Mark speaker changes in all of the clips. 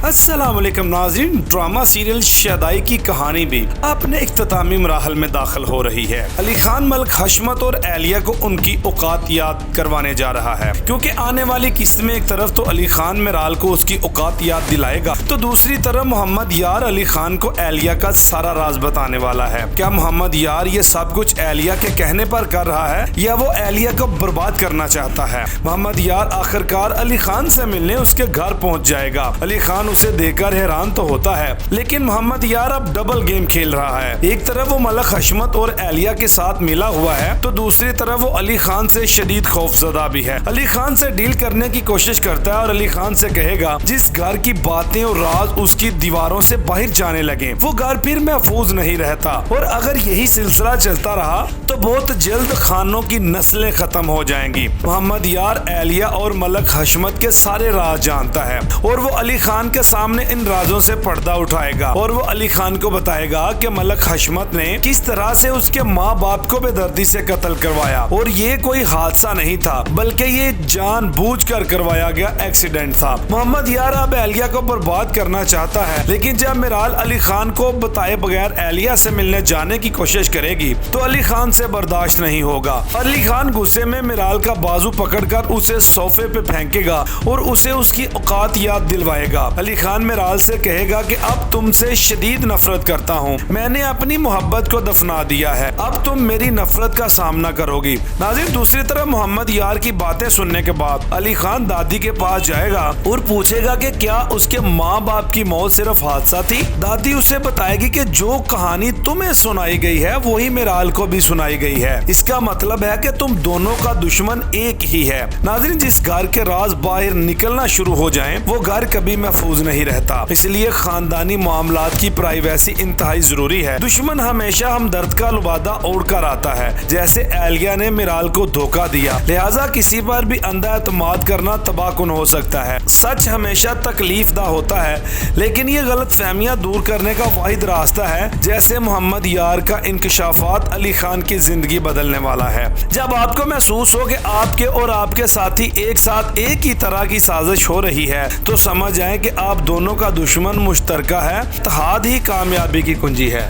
Speaker 1: अस्सलाम वालेकुम नाज़रीन, ड्रामा सीरियल शदाई की कहानी भी अपने इख्तितामी मराहल में दाखिल हो रही है। अली खान मलिक हशमत और एलिया को उनकी औकात याद करवाने जा रहा है, क्योंकि आने वाली किस्त में एक तरफ तो अली खान मिराल को उसकी औकात याद दिलाएगा, तो दूसरी तरफ मोहम्मद यार अली खान को एलिया का सारा राज बताने वाला है। क्या मोहम्मद यार ये सब कुछ एलिया के कहने पर कर रहा है या वो एलिया को बर्बाद करना चाहता है? मोहम्मद यार आखिरकार अली खान से मिलने उसके घर पहुंच जाएगा। अली खान उसे देखकर हैरान तो होता है, लेकिन मोहम्मद यार अब डबल गेम खेल रहा है। एक तरफ वो मलिक हशमत और एलिया के साथ मिला हुआ है, तो दूसरी तरफ वो अली खान से शदीद खौफजदा भी है। अली खान से डील करने की कोशिश करता है और अली खान से कहेगा जिस घर की बातें और राज उसकी दीवारों से बाहर जाने लगे वो घर फिर महफूज नहीं रहता, और अगर यही सिलसिला चलता रहा तो बहुत जल्द खानों की नस्लें खत्म हो जाएंगी। मोहम्मद यार एलिया और मलिक हशमत के सारे राज जानता है और वो अली खान के सामने इन राजों से पर्दा उठाएगा और वो अली खान को बताएगा कि मलिक हशमत ने किस तरह से उसके माँ बाप को बेदर्दी से कत्ल करवाया और ये कोई हादसा नहीं था, बल्कि ये जानबूझकर करवाया गया एक्सीडेंट था। मोहम्मद यार अब एलिया को बर्बाद करना चाहता है, लेकिन जब मिराल अली खान को बताए बगैर एलिया से मिलने जाने की कोशिश करेगी तो अली खान से बर्दाश्त नहीं होगा। अली खान गुस्से में मिराल का बाजू पकड़कर उसे सोफे पे फेंकेगा और उसे उसकी औकात याद दिलवाएगा। अली खान मिराल से कहेगा कि अब तुमसे शदीद नफरत करता हूँ, मैंने अपनी मोहब्बत को दफना दिया है, अब तुम मेरी नफरत का सामना करोगी। नाज़रीन, दूसरी तरफ मोहम्मद यार की बातें सुनने के बाद अली खान दादी के पास जाएगा और पूछेगा कि क्या उसके माँ बाप की मौत सिर्फ हादसा थी। दादी उसे बताएगी कि जो कहानी तुम्हें सुनाई गई है वही मिराल को भी सुनाई गई है, इसका मतलब है कि तुम दोनों का दुश्मन एक ही है। नाज़रीन, जिस घर के राज बाहर निकलना शुरू हो जाएं, वो घर कभी महफूज नहीं रहता, इसलिए खानदानी मामलात की प्राइवेसी इंतहाई जरूरी है। दुश्मन हमेशा हमदर्द का लुबादा ओढ़कर आता है, जैसे एलिया ने मिराल को धोखा दिया, लिहाजा किसी पर भी अंधा एतमाद करना तबाहकुन हो सकता है। सच हमेशा तकलीफ दा होता है, लेकिन ये गलत फहमियाँ दूर करने का वाहिद रास्ता है। जैसे मोहम्मद यार का इंकशाफात अली खान की जिंदगी बदलने वाला है। जब आपको महसूस हो कि आपके और आपके साथी एक साथ एक ही तरह की साजिश हो रही है, तो समझ जाएं कि आप दोनों का दुश्मन मुश्तरका है। इत्तेहाद ही कामयाबी की कुंजी है।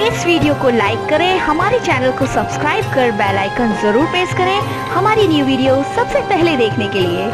Speaker 2: इस वीडियो को लाइक करें, हमारे चैनल को सब्सक्राइब कर बेल आइकन जरूर प्रेस करें हमारी न्यू वीडियो सबसे पहले देखने के लिए।